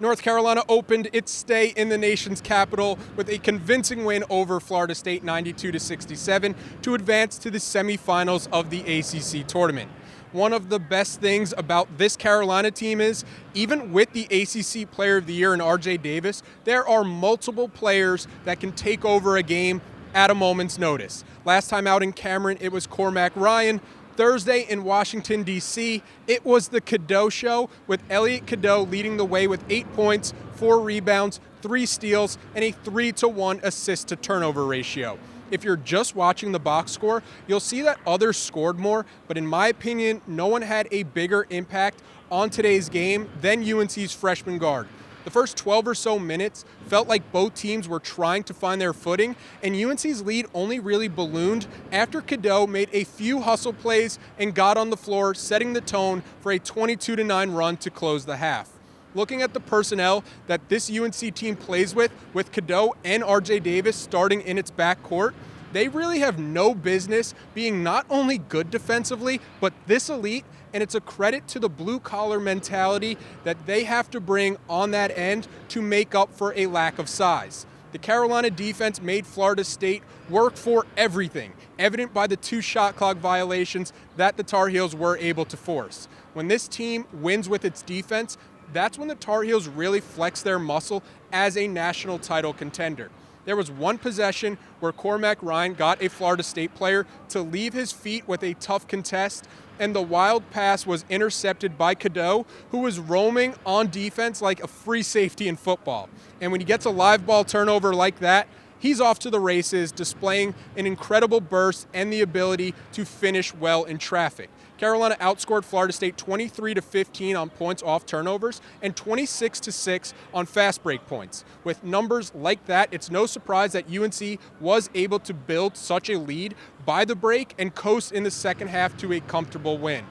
North Carolina opened its stay in the nation's capital with a convincing win over Florida State 92-67 to advance to the semifinals of the ACC Tournament. One of the best things about this Carolina team is, even with the ACC Player of the Year in R.J. Davis, there are multiple players that can take over a game at a moment's notice. Last time out in Cameron, it was Cormac Ryan. Thursday in Washington, D.C., it was the Cadeau show, with Elliot Cadeau leading the way with 8 points, 4 rebounds, 3 steals, and a 3-to-1 assist-to-turnover ratio. If you're just watching the box score, you'll see that others scored more, but in my opinion, no one had a bigger impact on today's game than UNC's freshman guard. The first 12 or so minutes felt like both teams were trying to find their footing, and UNC's lead only really ballooned after Cadeau made a few hustle plays and got on the floor, setting the tone for a 22-9 run to close the half. Looking at the personnel that this UNC team plays with Cadeau and R.J. Davis starting in its backcourt, they really have no business being not only good defensively, but this elite, and it's a credit to the blue-collar mentality that they have to bring on that end to make up for a lack of size. The Carolina defense made Florida State work for everything, evident by the 2 shot clock violations that the Tar Heels were able to force. When this team wins with its defense, that's when the Tar Heels really flex their muscle as a national title contender. There was one possession where Cormac Ryan got a Florida State player to leave his feet with a tough contest, and the wild pass was intercepted by Cadeau, who was roaming on defense like a free safety in football. And when he gets a live ball turnover like that, he's off to the races, displaying an incredible burst and the ability to finish well in traffic. Carolina outscored Florida State 23-15 on points off turnovers and 26-6 on fast break points. With numbers like that, it's no surprise that UNC was able to build such a lead by the break and coast in the second half to a comfortable win.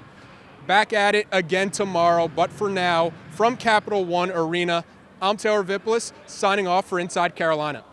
Back at it again tomorrow, but for now, from Capital One Arena, I'm Taylor Vippolis, signing off for Inside Carolina.